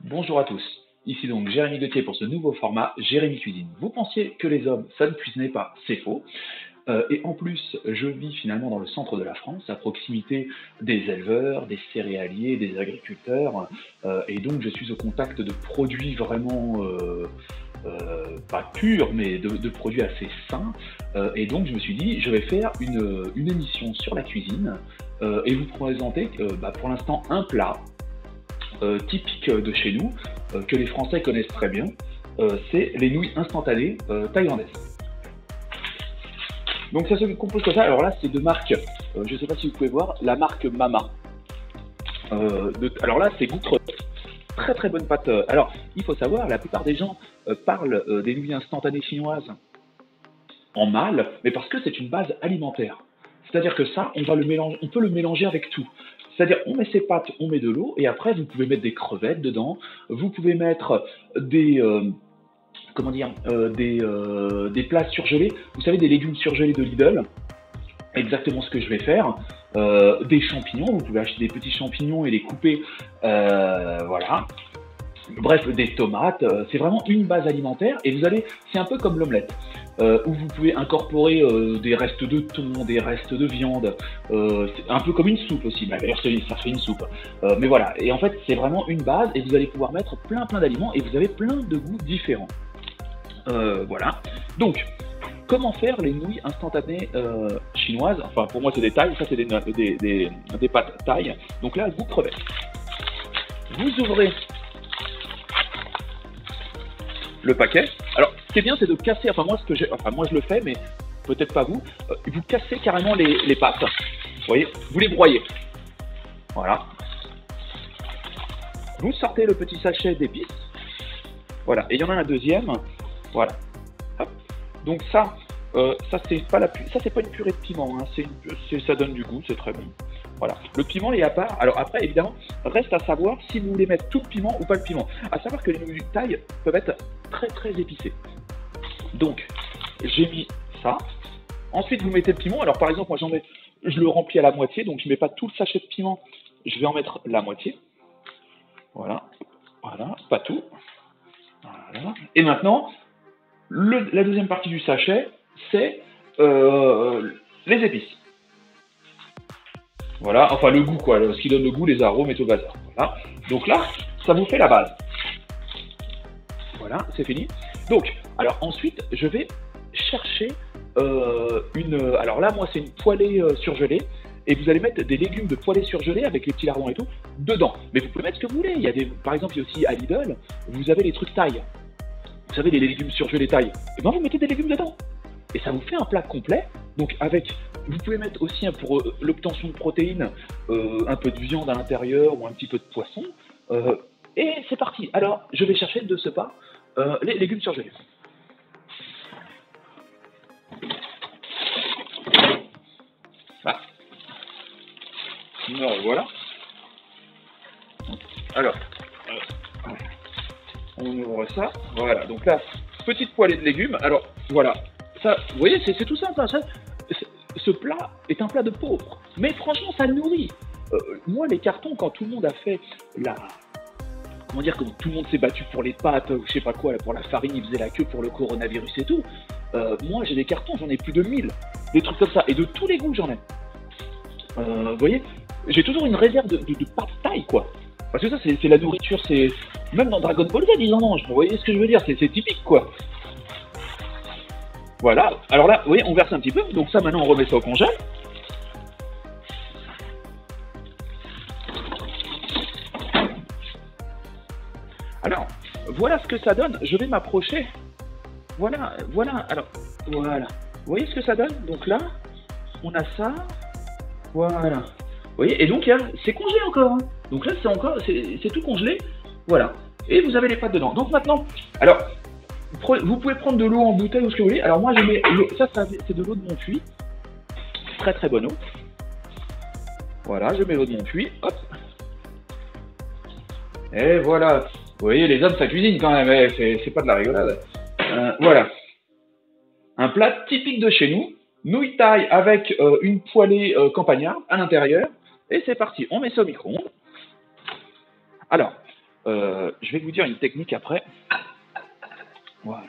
Bonjour à tous, ici donc Jérémy Gauthier pour ce nouveau format Jérémy Cuisine. Vous pensiez que les hommes, ça ne cuisinait pas, c'est faux. Et en plus, je vis finalement dans le centre de la France, à proximité des éleveurs, des céréaliers, des agriculteurs, et donc je suis au contact de produits vraiment pas purs, mais de produits assez sains. Et donc je me suis dit, je vais faire une émission sur la cuisine et vous présenter pour l'instant un plat typique de chez nous, que les Français connaissent très bien, c'est les nouilles instantanées thaïlandaises. Donc ça se compose comme ça. Alors là, c'est de marque, je ne sais pas si vous pouvez voir, la marque Mama. Alors là, c'est goût creux. Très très bonne pâte. Alors, il faut savoir, la plupart des gens parlent des nouilles instantanées chinoises en mal, mais parce que c'est une base alimentaire. C'est-à-dire que ça, on peut le mélanger avec tout. C'est-à-dire, on met ses pâtes, on met de l'eau, et après, vous pouvez mettre des crevettes dedans, vous pouvez mettre des plats surgelés, vous savez, des légumes surgelés de Lidl, exactement ce que je vais faire, des champignons, vous pouvez acheter des petits champignons et les couper, voilà. Bref, des tomates, c'est vraiment une base alimentaire et c'est un peu comme l'omelette, où vous pouvez incorporer des restes de thon, des restes de viande, c'est un peu comme une soupe aussi, d'ailleurs ça fait une soupe, mais voilà, et en fait c'est vraiment une base et vous allez pouvoir mettre plein d'aliments et vous avez plein de goûts différents. Voilà, donc comment faire les nouilles instantanées chinoises, enfin pour moi c'est des thaïs, ça c'est des pâtes thaï, donc là goût crevette. Vous ouvrez le paquet. Alors, ce qui est bien, c'est de casser, moi je le fais, mais peut-être pas vous, vous cassez carrément les pâtes, vous voyez, vous les broyez, voilà. Vous sortez le petit sachet d'épices, voilà, et il y en a un deuxième, voilà. Hop. Donc ça c'est pas une purée de piment, hein. Ça donne du goût, c'est très bon. Voilà, le piment est à part. Alors après, évidemment, reste à savoir si vous voulez mettre tout le piment ou pas le piment. À savoir que les nouilles thaï peuvent être très épicées. Donc, j'ai mis ça. Ensuite, vous mettez le piment. Alors par exemple, moi je le remplis à la moitié, donc je mets pas tout le sachet de piment. Je vais en mettre la moitié. Voilà, pas tout. Voilà. Et maintenant, la deuxième partie du sachet, c'est les épices. Voilà, enfin le goût quoi, ce qui donne le goût, les arômes et tout le bazar. Voilà. Donc là, ça vous fait la base. Voilà, c'est fini. Donc, alors ensuite, je vais chercher alors là, moi, c'est une poêlée surgelée. Et vous allez mettre des légumes de poêlée surgelée avec les petits lardons et tout dedans. Mais vous pouvez mettre ce que vous voulez. Par exemple, il y a aussi à Lidl, vous avez les trucs thaï. Vous savez, les légumes surgelés thaï. Et bien, vous mettez des légumes dedans. Et ça vous fait un plat complet. Donc, vous pouvez mettre aussi pour l'obtention de protéines un peu de viande à l'intérieur ou un petit peu de poisson. Et c'est parti. Alors, je vais chercher de ce pas les légumes surgelés. Voilà. Alors, on ouvre ça. Voilà. Donc là, petite poêlée de légumes. Alors, voilà. Ça, vous voyez, c'est tout simple. Ce plat est un plat de pauvre. Mais franchement, ça nourrit. Moi, les cartons, quand tout le monde a fait comment dire, quand tout le monde s'est battu pour les pâtes, ou je sais pas quoi, pour la farine, ils faisaient la queue pour le coronavirus et tout. Moi, j'ai des cartons, j'en ai plus de 1000. Des trucs comme ça. Et de tous les goûts, j'en ai. Vous voyez, j'ai toujours une réserve de pâtes thaï, quoi. Parce que ça, c'est la nourriture, c'est... Même dans Dragon Ball Z, ils en mangent. Vous voyez ce que je veux dire, c'est typique, quoi. Voilà. Alors là, vous voyez, on verse un petit peu. Donc ça, maintenant, on remet ça au congèle. Alors, voilà ce que ça donne. Je vais m'approcher. Voilà. Alors, voilà. Vous voyez ce que ça donne? Donc là, on a ça. Voilà. Vous voyez, et donc c'est congelé encore. Hein. Donc là, c'est tout congelé. Voilà. Et vous avez les pâtes dedans. Donc maintenant, alors, vous pouvez prendre de l'eau en bouteille ou ce que vous voulez. Alors moi, je mets l'eau. Ça c'est de l'eau de mon puits. Très bonne eau. Voilà, je mets l'eau de mon puits. Hop. Et voilà. Vous voyez, les hommes, ça cuisine quand même. C'est pas de la rigolade. Voilà. Un plat typique de chez nous. Nouilles thaï avec une poêlée campagnarde à l'intérieur. Et c'est parti, on met ça au micro-ondes. Alors, Je vais vous dire une technique après. Voilà.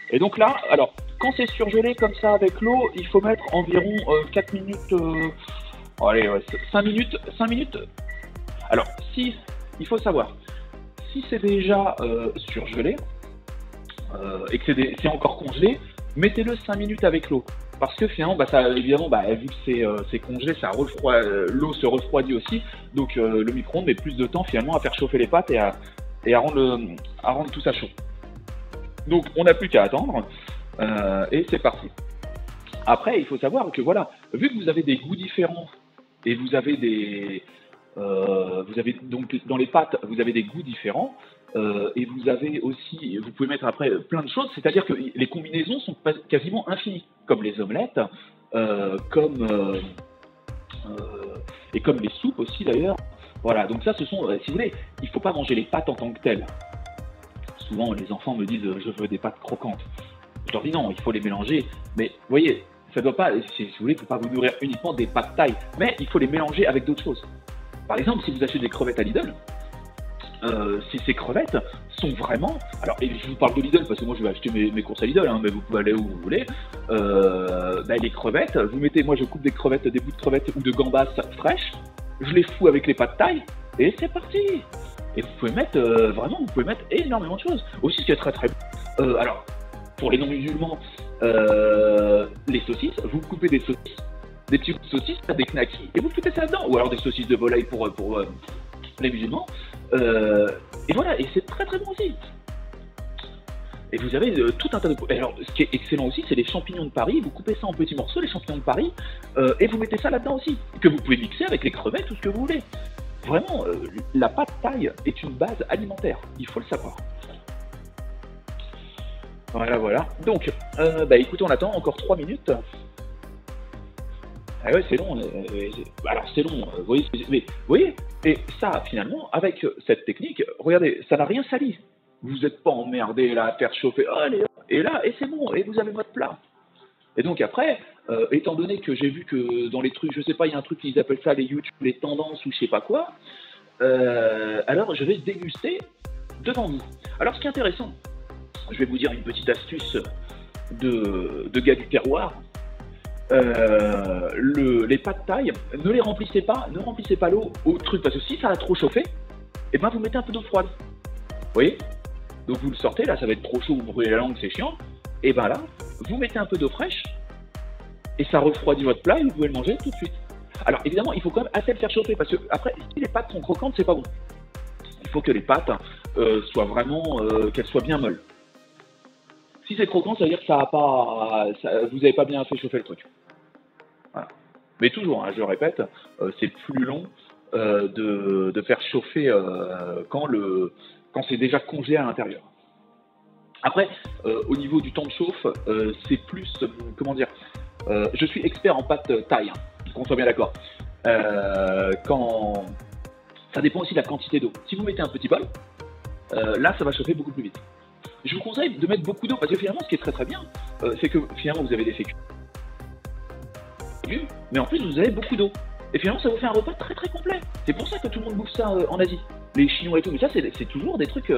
Et donc là, alors, quand c'est surgelé comme ça avec l'eau, il faut mettre environ 4 minutes, allez, ouais, 5 minutes, 5 minutes. Alors, si, il faut savoir, si c'est déjà surgelé et que c'est encore congelé, mettez-le 5 minutes avec l'eau. Parce que finalement, bah, ça, évidemment, bah, vu que c'est congelé, ça l'eau se refroidit aussi, donc le micro-ondes met plus de temps finalement à faire chauffer les pâtes et à rendre tout ça chaud. Donc on n'a plus qu'à attendre et c'est parti. Après, il faut savoir que voilà, vu que vous avez des goûts différents et vous avez donc dans les pâtes, vous avez des goûts différents et vous avez aussi, vous pouvez mettre après plein de choses, c'est-à-dire que les combinaisons sont quasiment infinies, comme les omelettes, et comme les soupes aussi d'ailleurs. Voilà, donc ça, ce sont, si vous voulez, il ne faut pas manger les pâtes en tant que telles. Souvent, les enfants me disent je veux des pâtes croquantes. Je leur dis non, il faut les mélanger. Mais vous voyez, ça doit pas, si vous voulez, il ne faut pas vous nourrir uniquement des pâtes thaï, mais il faut les mélanger avec d'autres choses. Par exemple, si vous achetez des crevettes à Lidl, si ces crevettes sont vraiment. Alors, et je vous parle de Lidl parce que moi je vais acheter mes courses à Lidl, hein, mais vous pouvez aller où vous voulez. Les crevettes, vous mettez, moi je coupe des crevettes, des bouts de crevettes ou de gambas fraîches, je les fous avec les pâtes thaï et c'est parti. Et vous pouvez mettre vraiment, vous pouvez mettre énormément de choses. Aussi, ce qui est très très bon. Alors, pour les non-musulmans, les saucisses, vous coupez des saucisses, des petites saucisses, des knackis, et vous foutez ça dedans. Ou alors des saucisses de volaille pour les musulmans. Et voilà, et c'est très très bon aussi. Et vous avez tout un tas de... Alors, ce qui est excellent aussi, c'est les champignons de Paris. Vous coupez ça en petits morceaux, les champignons de Paris, et vous mettez ça là-dedans aussi. Que vous pouvez mixer avec les crevettes, tout ce que vous voulez. Vraiment, la pâte thaï est une base alimentaire, il faut le savoir. Voilà, voilà. Donc, écoutez, on attend encore 3 minutes. Ah ouais, c'est long. Alors, c'est long, vous voyez, mais vous voyez, et ça, finalement, avec cette technique, regardez, ça n'a rien sali. Vous n'êtes pas emmerdé là à faire chauffer, allez, et là, et c'est bon, et vous avez votre plat. Et donc après, étant donné que j'ai vu que dans les trucs, je sais pas, il y a un truc qu'ils appellent ça les YouTube, les tendances ou je sais pas quoi, alors je vais déguster devant vous. Alors ce qui est intéressant, je vais vous dire une petite astuce de gars du terroir. Les pâtes thaï, ne les remplissez pas, ne remplissez pas l'eau au truc, parce que si ça a trop chauffé, et ben vous mettez un peu d'eau froide. Vous voyez? Donc vous le sortez, là ça va être trop chaud, vous brûlez la langue, c'est chiant. Et ben là, vous mettez un peu d'eau fraîche, et ça refroidit votre plat et vous pouvez le manger tout de suite. Alors évidemment, il faut quand même assez le faire chauffer, parce que après, si les pâtes sont croquantes, c'est pas bon. Il faut que les pâtes soient vraiment, qu'elles soient bien molles. Si c'est croquant, ça veut dire que vous n'avez pas bien fait chauffer le truc. Voilà. Mais toujours, hein, je le répète, c'est plus long de faire chauffer quand c'est déjà congelé à l'intérieur. Après, au niveau du temps de chauffe, c'est plus, comment dire, je suis expert en pâte thaï, hein, qu'on soit bien d'accord. Ça dépend aussi de la quantité d'eau. Si vous mettez un petit bol, là, ça va chauffer beaucoup plus vite. Je vous conseille de mettre beaucoup d'eau, parce que finalement, ce qui est très très bien, c'est que finalement, vous avez des féculents, mais en plus, vous avez beaucoup d'eau. Et finalement, ça vous fait un repas très très complet. C'est pour ça que tout le monde bouffe ça en Asie. Les Chinois et tout, mais ça, c'est toujours des trucs,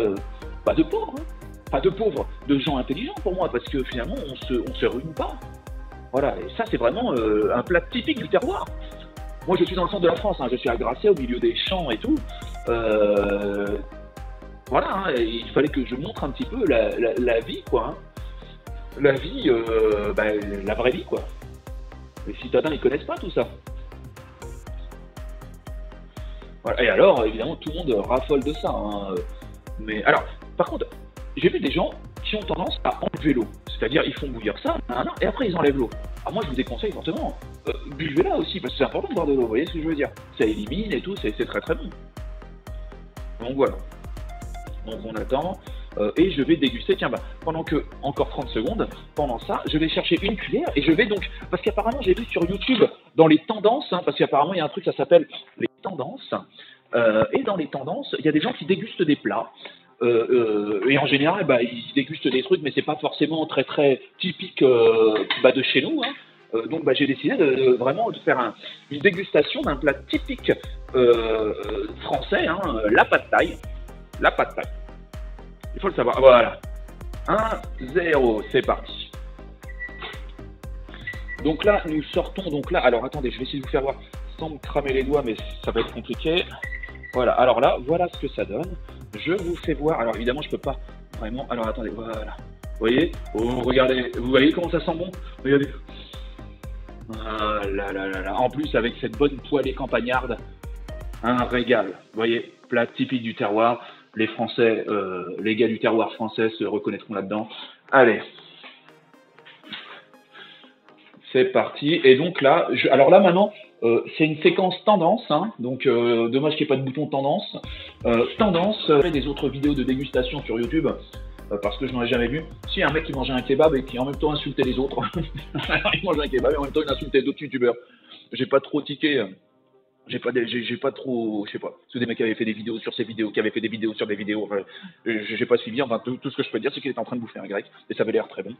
pas de pauvres, hein. Pas de pauvres, de gens intelligents pour moi, parce que finalement, on se ruine pas. Voilà, et ça, c'est vraiment un plat typique du terroir. Moi, je suis dans le centre de la France, hein, je suis à Grasset, au milieu des champs et tout. Voilà, hein, il fallait que je montre un petit peu la vie, quoi. Hein. La vie, la vraie vie, quoi. Les citadins, ils connaissent pas tout ça. Voilà. Et alors, évidemment, tout le monde raffole de ça. Hein. Mais alors, par contre, j'ai vu des gens qui ont tendance à enlever l'eau. C'est-à-dire, ils font bouillir ça, et après, ils enlèvent l'eau. Alors moi, je vous déconseille fortement, buvez-la aussi, parce que c'est important de boire de l'eau, vous voyez ce que je veux dire? Ça élimine et tout, c'est très très bon. Donc voilà. Donc on attend, et je vais déguster, tiens, pendant que, encore 30 secondes, pendant ça, je vais chercher une cuillère, et je vais donc, parce qu'apparemment, j'ai vu sur YouTube, dans les tendances, hein, parce qu'apparemment, il y a un truc, ça s'appelle les tendances, et dans les tendances, il y a des gens qui dégustent des plats, et en général, ils dégustent des trucs, mais c'est pas forcément très très typique de chez nous. Hein. Donc j'ai décidé vraiment de faire une dégustation d'un plat typique français, hein, la pâte thaï. la pâte thaï. Il faut le savoir. Voilà. 1-0, c'est parti. Donc là, nous sortons. Donc là, alors attendez, je vais essayer de vous faire voir sans me cramer les doigts, mais ça va être compliqué. Voilà, alors là, voilà ce que ça donne. Je vous fais voir. Alors évidemment, je peux pas vraiment. Alors attendez, voilà. Vous voyez? Oh, regardez, vous voyez comment ça sent bon? Regardez. Ah là là là là. En plus, avec cette bonne poêlée campagnarde, un régal. Vous voyez, plat typique du terroir. Les Français, les gars du terroir français se reconnaîtront là-dedans. Allez, c'est parti. Et donc là, alors là maintenant, c'est une séquence tendance, hein, donc dommage qu'il n'y ait pas de bouton tendance. Tendance, des autres vidéos de dégustation sur YouTube, parce que je n'en ai jamais vu. Si, un mec qui mangeait un kebab et qui en même temps insultait les autres. Il mangeait un kebab et en même temps il insultait d'autres youtubeurs. J'ai pas trop tiqué. J'ai pas trop, je sais pas. C'est des mecs qui avaient fait des vidéos sur ces vidéos, qui avaient fait des vidéos sur des vidéos. Enfin, j'ai pas suivi. Enfin, tout ce que je peux dire, c'est qu'il était en train de bouffer un grec et ça avait l'air très bon.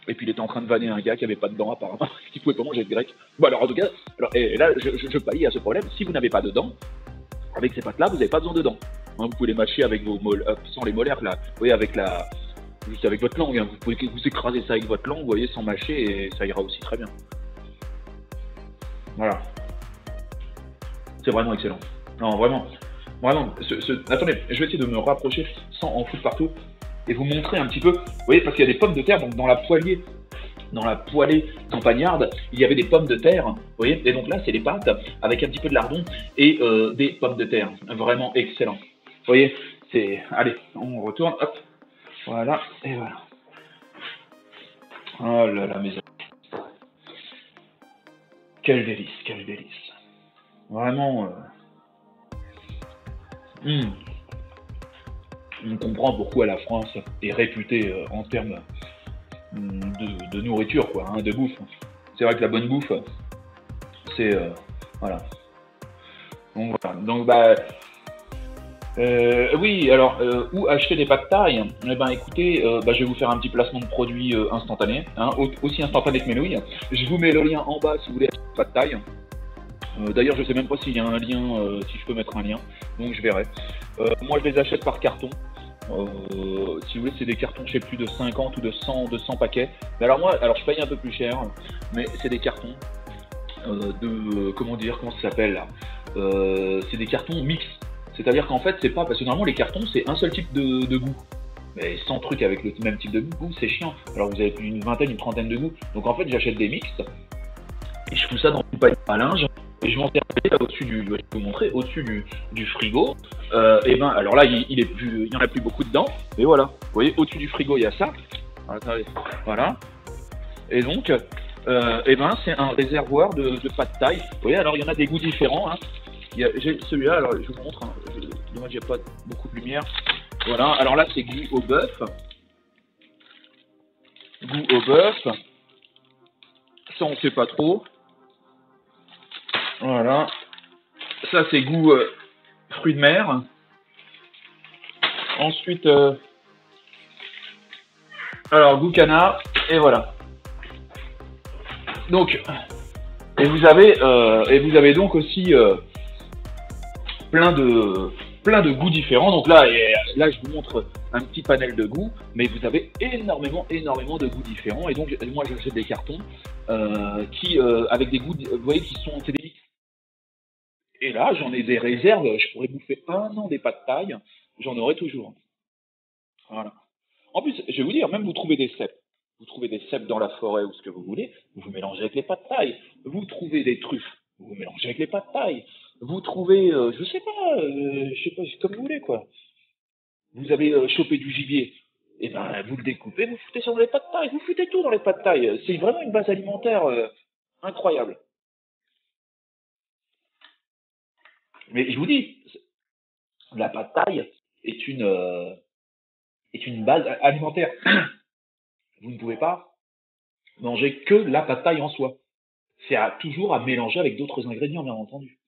Et puis il était en train de vanner un gars qui avait pas de dents apparemment, qui pouvait pas manger de grec. Bon alors en tout cas, et là je pallie à ce problème. Si vous n'avez pas de dents, avec ces pâtes là, vous n'avez pas besoin de dents. Hein, vous pouvez les mâcher avec vos sans les molaires là. Vous voyez avec juste avec votre langue. Hein. Vous pouvez vous écraser ça avec votre langue, vous voyez, sans mâcher et ça ira aussi très bien. Voilà. C'est vraiment excellent. Non vraiment, vraiment. Attendez, je vais essayer de me rapprocher sans en foutre partout et vous montrer un petit peu. Vous voyez, parce qu'il y a des pommes de terre donc dans la poêlée campagnarde, il y avait des pommes de terre, vous voyez, et donc là c'est des pâtes avec un petit peu de lardon et des pommes de terre, vraiment excellent. Vous voyez, c'est, allez, on retourne, hop, voilà, et voilà. Oh là là, mes amis, quel délice, quel délice. Vraiment, on comprend pourquoi la France est réputée en termes de nourriture, quoi, hein, de bouffe. C'est vrai que la bonne bouffe, c'est voilà. Donc voilà. Donc bah oui, alors où acheter des pâtes thaï? Eh ben écoutez, je vais vous faire un petit placement de produit instantané, hein, aussi instantané que mes nouilles. Je vous mets le lien en bas si vous voulez acheter des pâtes thaï. D'ailleurs, je sais même pas s'il y a un lien, si je peux mettre un lien, donc je verrai. Moi, je les achète par carton. Si vous voulez, c'est des cartons, je sais plus, de 50 ou de 100 paquets. Mais alors moi, je paye un peu plus cher, mais c'est des cartons comment ça s'appelle là? C'est des cartons mix. C'est-à-dire qu'en fait, c'est pas, parce que normalement les cartons, c'est un seul type de goût. Mais 100 trucs avec le même type de goût, c'est chiant. Alors vous avez plus une vingtaine, une trentaine de goûts. Donc en fait, j'achète des mix et je fous ça dans une panier à linge. Et je m'en sers là au-dessus je vais vous montrer, au-dessus du frigo. Et ben, alors là, il y en a plus beaucoup dedans. Mais voilà, vous voyez, au-dessus du frigo, il y a ça. Attendez, voilà. Et donc, et ben, c'est un réservoir de pâte thaï. Vous voyez, alors il y en a des goûts différents. Hein. J'ai celui-là, alors je vous montre. Hein. Dommage, il n'y a pas beaucoup de lumière. Voilà, alors là, c'est goût au bœuf. Goût au bœuf. Ça, on ne sait pas trop. Voilà. Ça, c'est goût fruits de mer. Ensuite, alors goût canard. Et voilà. Donc, et vous avez donc aussi plein de goûts différents. Donc là, je vous montre un petit panel de goûts, mais vous avez énormément de goûts différents. Et donc, moi, j'achète des cartons qui, avec des goûts, vous voyez, qui sont, c'est des mix. Et là, j'en ai des réserves. Je pourrais bouffer 1 an des pâtes thaï. J'en aurai toujours. Voilà. En plus, je vais vous dire, même vous trouvez des cèpes. Vous trouvez des cèpes dans la forêt ou ce que vous voulez, vous mélangez avec les pâtes thaï. Vous trouvez des truffes, vous mélangez avec les pâtes thaï. Vous trouvez, je sais pas, comme vous voulez, quoi. Vous avez chopé du gibier, et ben vous le découpez, vous foutez ça dans les pâtes thaï, vous foutez tout dans les pâtes thaï. C'est vraiment une base alimentaire incroyable. Mais je vous dis, la pâte thaï est une base alimentaire. Vous ne pouvez pas manger que la pâte thaï en soi. C'est toujours à mélanger avec d'autres ingrédients, bien entendu.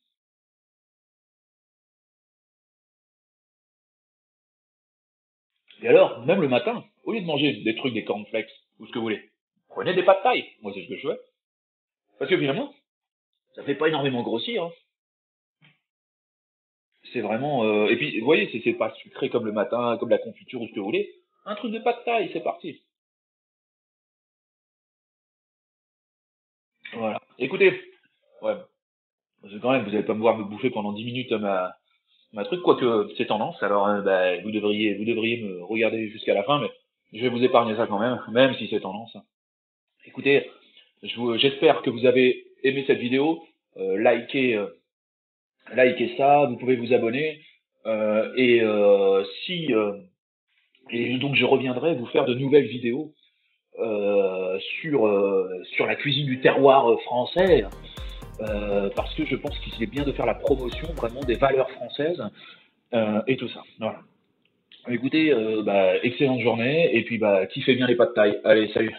Et alors, même le matin, au lieu de manger des trucs, des cornflakes, ou ce que vous voulez, prenez des pâtes thaï. Moi, c'est ce que je fais. Parce que finalement, ça fait pas énormément grossir. Hein. C'est vraiment. Et puis, vous voyez, c'est pas sucré comme le matin, comme la confiture ou ce que vous voulez. Un truc de pâte taille, c'est parti. Voilà. Écoutez, ouais, parce que quand même, vous allez pas me voir me bouffer pendant 10 minutes ma truc, quoique c'est tendance. Alors, bah, vous devriez me regarder jusqu'à la fin, mais je vais vous épargner ça quand même, même si c'est tendance. Écoutez, j'espère que vous avez aimé cette vidéo. Likez ça, vous pouvez vous abonner. Et si et donc je reviendrai vous faire de nouvelles vidéos sur la cuisine du terroir français, parce que je pense qu'il est bien de faire la promotion vraiment des valeurs françaises et tout ça. Voilà. Écoutez, bah, excellente journée et puis bah, kiffez bien les pas de taille. Allez, salut.